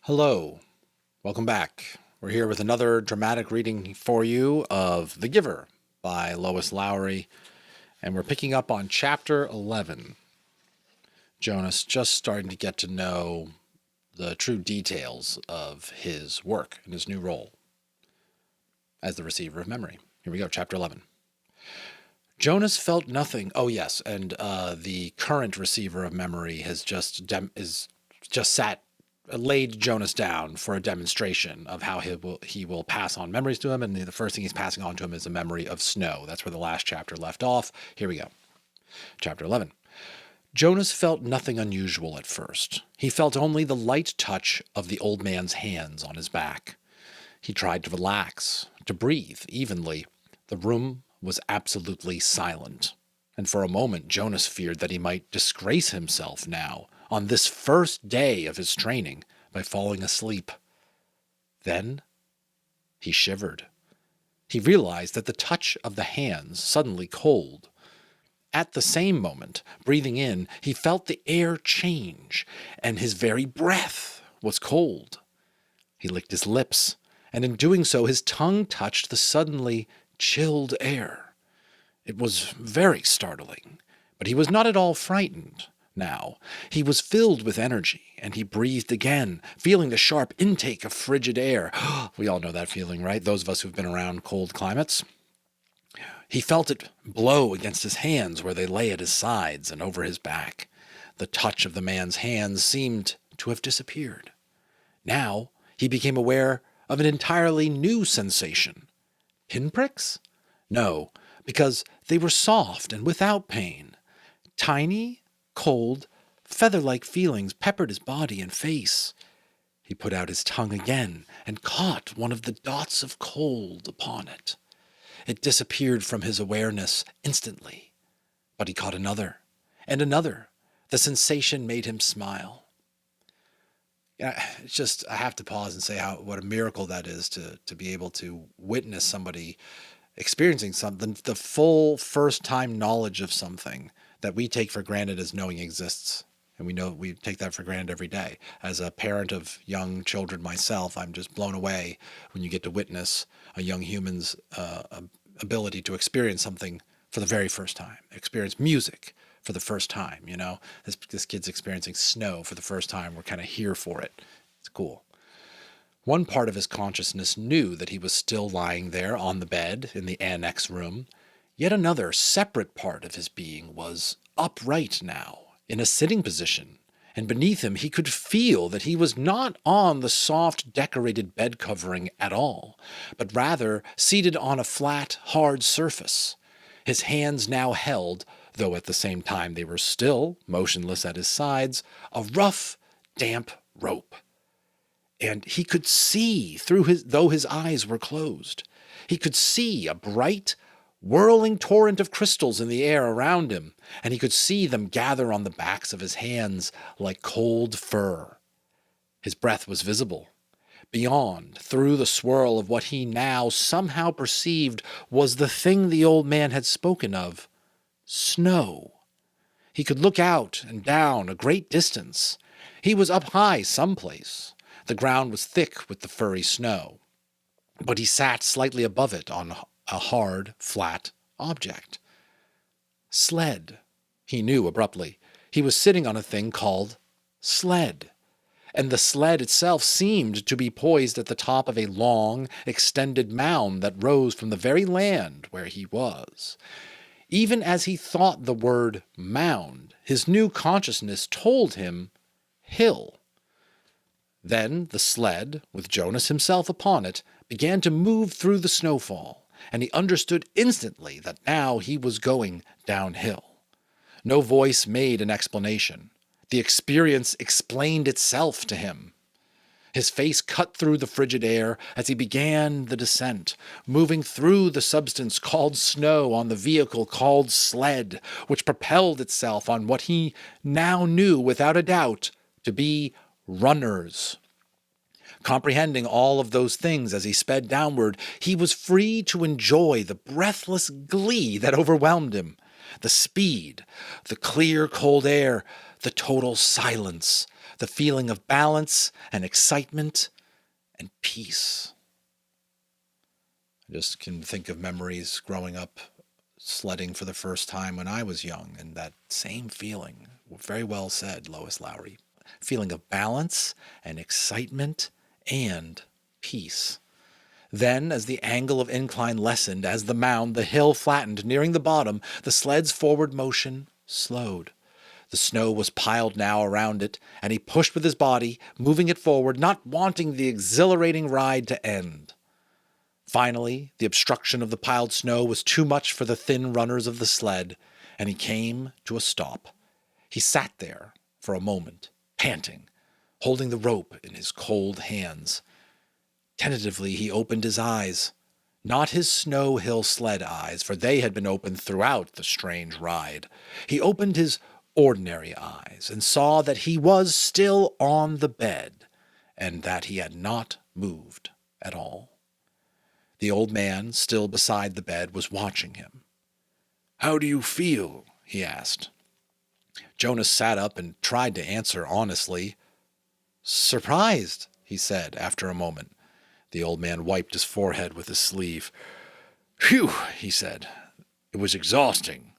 Hello, welcome back. We're here with another dramatic reading for you of The Giver by Lois Lowry, and we're picking up on chapter 11. Jonas just starting to get to know the true details of his work and his new role as the receiver of memory. Here we go, chapter 11. Jonas felt nothing. Oh yes, and the current receiver of memory has just laid Jonas down for a demonstration of how he will pass on memories to him, and the first thing he's passing on to him is a memory of snow. That's where the last chapter left off. Here we go. Chapter 11. Jonas felt nothing unusual at first. He felt only the light touch of the old man's hands on his back. He tried to relax, to breathe evenly. The room was absolutely silent, and for a moment Jonas feared that he might disgrace himself now, on this first day of his training, by falling asleep. Then he shivered. He realized that the touch of the hands suddenly cold. At the same moment, breathing in, he felt the air change, and his very breath was cold. He licked his lips, and in doing so his tongue touched the suddenly chilled air. It was very startling, but he was not at all frightened. Now, he was filled with energy, and he breathed again, feeling the sharp intake of frigid air. We all know that feeling, right? Those of us who've been around cold climates. He felt it blow against his hands where they lay at his sides and over his back. The touch of the man's hands seemed to have disappeared. Now, he became aware of an entirely new sensation. Pinpricks? No, because they were soft and without pain. Tiny, cold, feather-like feelings peppered his body and face. He put out his tongue again and caught one of the dots of cold upon it. It disappeared from his awareness instantly, but he caught another and another. The sensation made him smile. It's just, I have to pause and say what a miracle that is to be able to witness somebody experiencing something, the full first-time knowledge of something that we take for granted as knowing exists. And we take that for granted every day. As a parent of young children myself, I'm just blown away when you get to witness a young human's ability to experience something for the very first time, experience music for the first time. This kid's experiencing snow for the first time. We're kind of here for it. It's cool. One part of his consciousness knew that he was still lying there on the bed in the annex room. Yet another, separate part of his being was upright now, in a sitting position, and beneath him he could feel that he was not on the soft, decorated bed covering at all, but rather seated on a flat, hard surface. His hands now held, though at the same time they were still motionless at his sides, a rough, damp rope. And he could see though his eyes were closed. He could see a bright, whirling torrent of crystals in the air around him, and he could see them gather on the backs of his hands like cold fur. His breath was visible. Beyond, through the swirl of what he now somehow perceived was the thing the old man had spoken of, snow. He could look out and down a great distance. He was up high someplace. The ground was thick with the furry snow, but he sat slightly above it on a hard, flat object. Sled, he knew abruptly. He was sitting on a thing called sled, and the sled itself seemed to be poised at the top of a long, extended mound that rose from the very land where he was. Even as he thought the word mound, his new consciousness told him hill. Then the sled, with Jonas himself upon it, began to move through the snowfall, and he understood instantly that now he was going downhill. No voice made an explanation. The experience explained itself to him. His face cut through the frigid air as he began the descent, moving through the substance called snow on the vehicle called sled, which propelled itself on what he now knew without a doubt to be runners. Comprehending all of those things as he sped downward, he was free to enjoy the breathless glee that overwhelmed him. The speed, the clear, cold air, the total silence, the feeling of balance and excitement and peace. I just can think of memories growing up sledding for the first time when I was young, and that same feeling. Very well said, Lois Lowry. Feeling of balance and excitement and peace. Then, as the angle of incline lessened, as the hill flattened, nearing the bottom, the sled's forward motion slowed. The snow was piled now around it, and he pushed with his body, moving it forward, not wanting the exhilarating ride to end. Finally, the obstruction of the piled snow was too much for the thin runners of the sled, and he came to a stop. He sat there for a moment, panting, holding the rope in his cold hands. Tentatively, he opened his eyes. Not his snow hill sled eyes, for they had been open throughout the strange ride. He opened his ordinary eyes and saw that he was still on the bed, and that he had not moved at all. The old man, still beside the bed, was watching him. "How do you feel?" he asked. Jonas sat up and tried to answer honestly. "Surprised," he said after a moment. The old man wiped his forehead with his sleeve. "Phew," he said. "It was exhausting.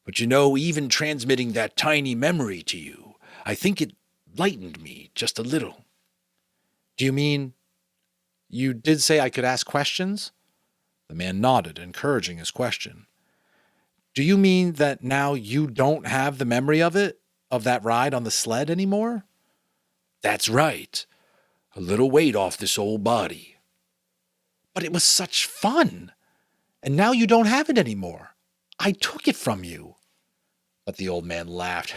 But even transmitting that tiny memory to you, I think it lightened me just a little." "Do you mean you did say I could ask questions?" The man nodded, encouraging his question. "Do you mean that now you don't have the memory of that ride on the sled anymore?" "That's right. A little weight off this old body." "But it was such fun. And now you don't have it anymore. I took it from you." But the old man laughed.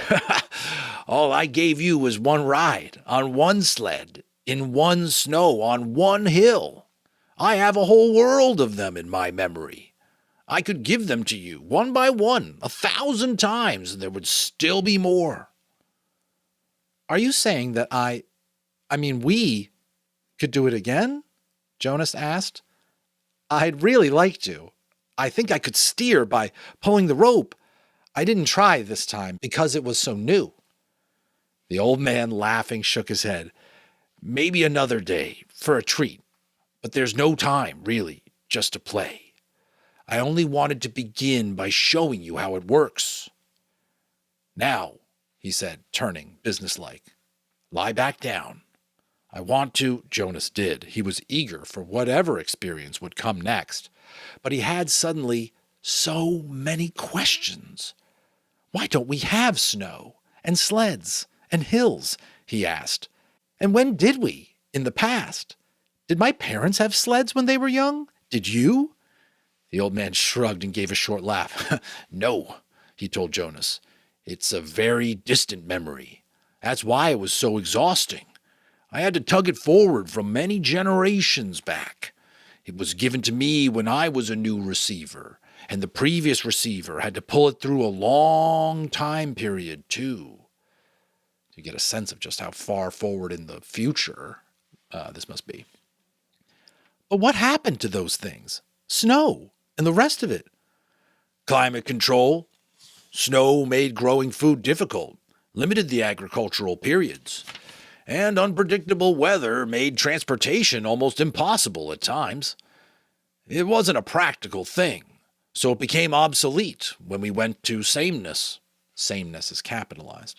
"All I gave you was one ride, on one sled, in one snow, on one hill. I have a whole world of them in my memory. I could give them to you, one by one, 1,000 times, and there would still be more." "Are you saying that we could do it again?" Jonas asked. "I'd really like to. I think I could steer by pulling the rope. I didn't try this time because it was so new." The old man, laughing, shook his head. "Maybe another day, for a treat. But there's no time, really, just to play. I only wanted to begin by showing you how it works. Now," he said, turning businesslike, "lie back down. I want to—" Jonas did. He was eager for whatever experience would come next. But he had suddenly so many questions. "Why don't we have snow and sleds and hills?" he asked. "And when did we, in the past? Did my parents have sleds when they were young? Did you?" The old man shrugged and gave a short laugh. "No," he told Jonas. "It's a very distant memory. That's why it was so exhausting. I had to tug it forward from many generations back. It was given to me when I was a new receiver, and the previous receiver had to pull it through a long time period, too." To get a sense of just how far forward in the future this must be. "But what happened to those things? Snow and the rest of it?" "Climate control. Snow made growing food difficult, limited the agricultural periods. And unpredictable weather made transportation almost impossible at times. It wasn't a practical thing, so it became obsolete when we went to Sameness." Sameness is capitalized.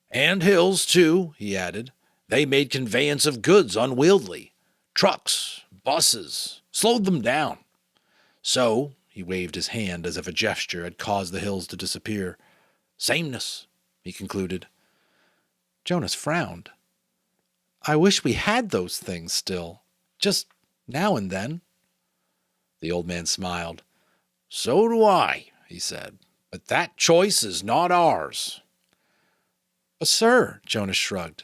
"And hills, too," he added. "They made conveyance of goods unwieldy. Trucks, buses, slowed them down. So," he waved his hand as if a gesture had caused the hills to disappear. "Sameness," he concluded. Jonas frowned. "I wish we had those things still, just now and then." The old man smiled. "So do I," he said, "but that choice is not ours." "But sir," Jonas shrugged,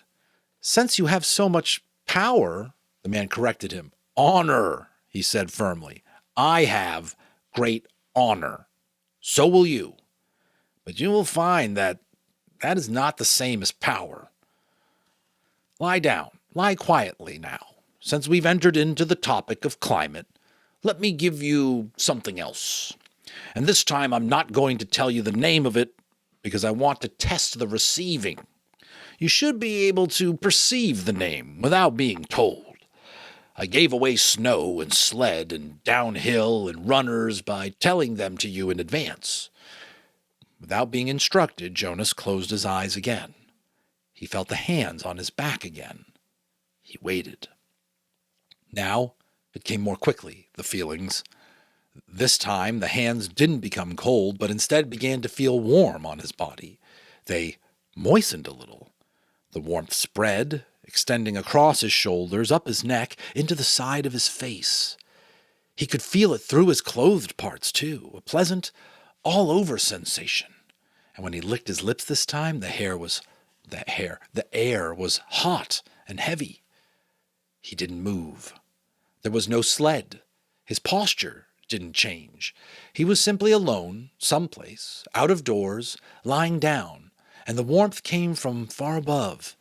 "since you have so much power—" The man corrected him. "Honor," he said firmly. "I have great honor. So will you. But you will find that is not the same as power. Lie down. Lie quietly now. Since we've entered into the topic of climate, let me give you something else. And this time I'm not going to tell you the name of it because I want to test the receiving. You should be able to perceive the name without being told. I gave away snow and sled and downhill and runners by telling them to you in advance. Without being instructed, Jonas closed his eyes again. He felt the hands on his back again. He waited. Now it came more quickly, the feelings. This time the hands didn't become cold, but instead began to feel warm on his body. They moistened a little. The warmth spread, extending across his shoulders, up his neck, into the side of his face. He could feel it through his clothed parts, too, a pleasant, all-over sensation. And when he licked his lips this time, the air was hot and heavy. He didn't move. There was no sled. His posture didn't change. He was simply alone, someplace, out of doors, lying down, and the warmth came from far above.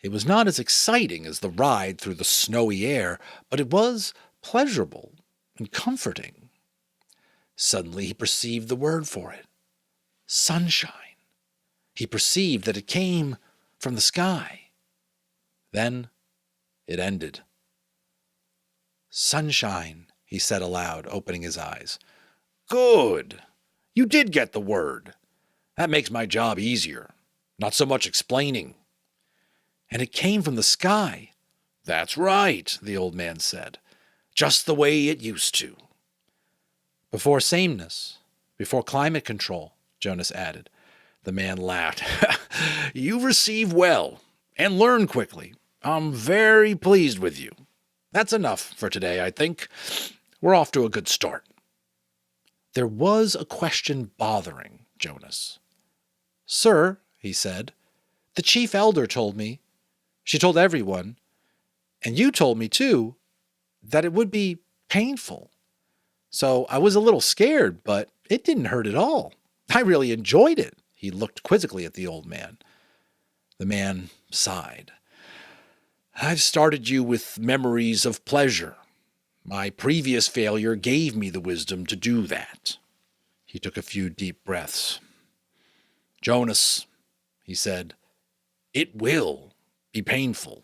It was not as exciting as the ride through the snowy air, but it was pleasurable and comforting. Suddenly he perceived the word for it. Sunshine. He perceived that it came from the sky. Then it ended. Sunshine, he said aloud, opening his eyes. Good. You did get the word. That makes my job easier. Not so much explaining. And it came from the sky. That's right, the old man said. Just the way it used to. Before sameness, before climate control, Jonas added. The man laughed. You receive well and learn quickly. I'm very pleased with you. That's enough for today, I think. We're off to a good start. There was a question bothering Jonas. Sir, he said, the chief elder told me, she told everyone, and you told me too, that it would be painful. So I was a little scared, but it didn't hurt at all. I really enjoyed it. He looked quizzically at the old man. The man sighed. I've started you with memories of pleasure. My previous failure gave me the wisdom to do that. He took a few deep breaths. Jonas, he said, it will be painful,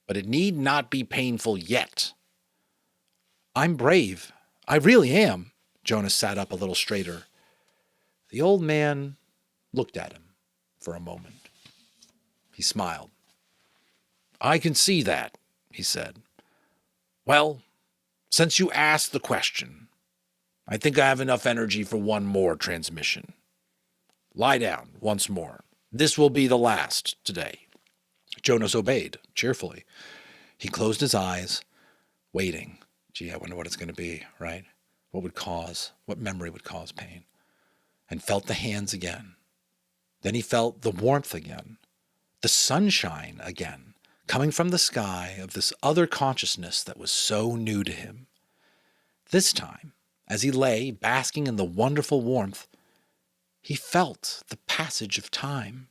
but it need not be painful yet. I'm brave. I really am. Jonas sat up a little straighter. The old man looked at him for a moment. He smiled. I can see that, he said. Well, since you asked the question, I think I have enough energy for one more transmission. Lie down once more. This will be the last today. Jonas obeyed cheerfully. He closed his eyes, waiting. Gee, I wonder what it's going to be, right? What memory would cause pain? And felt the hands again. Then he felt the warmth again, the sunshine again, coming from the sky of this other consciousness that was so new to him. This time, as he lay basking in the wonderful warmth, he felt the passage of time.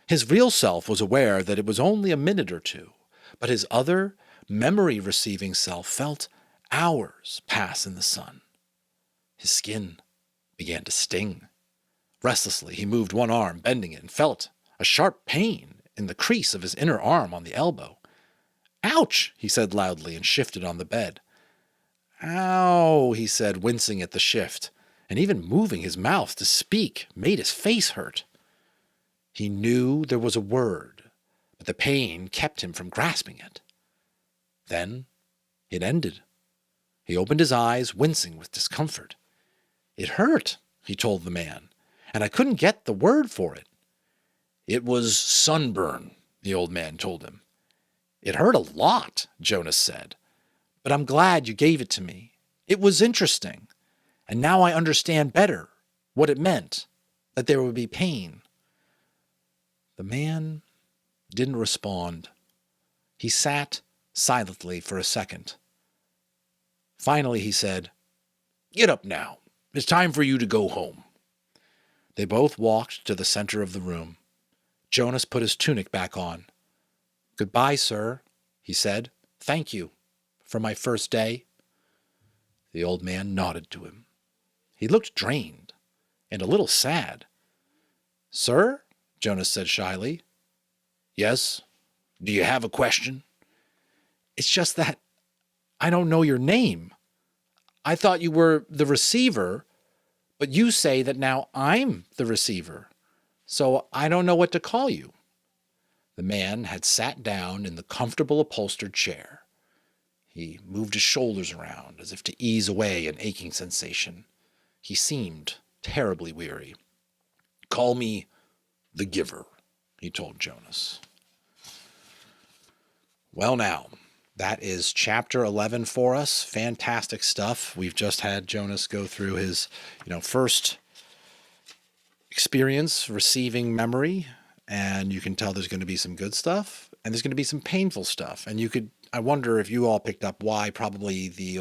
His real self was aware that it was only a minute or two, but his other, memory-receiving self felt hours pass in the sun. His skin began to sting. Restlessly, he moved one arm, bending it, and felt a sharp pain in the crease of his inner arm on the elbow. Ouch, he said loudly, and shifted on the bed. Ow, he said, wincing at the shift, and even moving his mouth to speak made his face hurt. He knew there was a word, but the pain kept him from grasping it. Then it ended. He opened his eyes, wincing with discomfort. It hurt, he told the man, and I couldn't get the word for it. It was sunburn, the old man told him. It hurt a lot, Jonas said, but I'm glad you gave it to me. It was interesting, and now I understand better what it meant, that there would be pain. The man didn't respond. He sat silently for a second. Finally, he said, Get up now. It's time for you to go home. They both walked to the center of the room. Jonas put his tunic back on. Goodbye, sir, he said. Thank you for my first day. The old man nodded to him. He looked drained and a little sad. Sir, Jonas said shyly, Yes? Do you have a question? It's just that I don't know your name. I thought you were the receiver, but you say that now I'm the receiver. So I don't know what to call you. The man had sat down in the comfortable upholstered chair. He moved his shoulders around as if to ease away an aching sensation. He seemed terribly weary. Call me the Giver, he told Jonas. Well, now, that is chapter 11 for us. Fantastic stuff. We've just had Jonas go through his, first experience receiving memory, and you can tell there's going to be some good stuff and there's going to be some painful stuff. And I wonder if you all picked up why probably the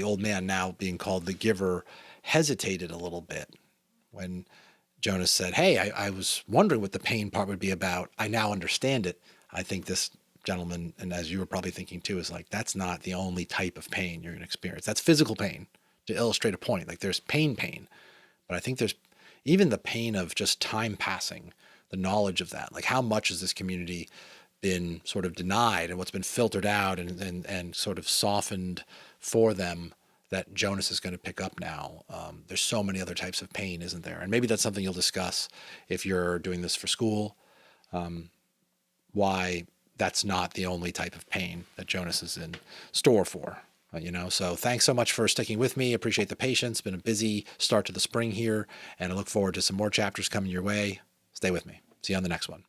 old man, now being called the Giver, hesitated a little bit when Jonas said, "Hey, I was wondering what the pain part would be about. I now understand it." I think this gentleman, and as you were probably thinking too, is like, that's not the only type of pain you're going to experience. That's physical pain, to illustrate a point. Like, there's pain, but I think there's even the pain of just time passing, the knowledge of that. Like, how much has this community been sort of denied, and what's been filtered out and sort of softened for them, that Jonas is going to pick up now. There's so many other types of pain, isn't there? And maybe that's something you'll discuss if you're doing this for school, why that's not the only type of pain that Jonas is in store for. So thanks so much for sticking with me. Appreciate the patience. Been a busy start to the spring here, and I look forward to some more chapters coming your way. Stay with me. See you on the next one.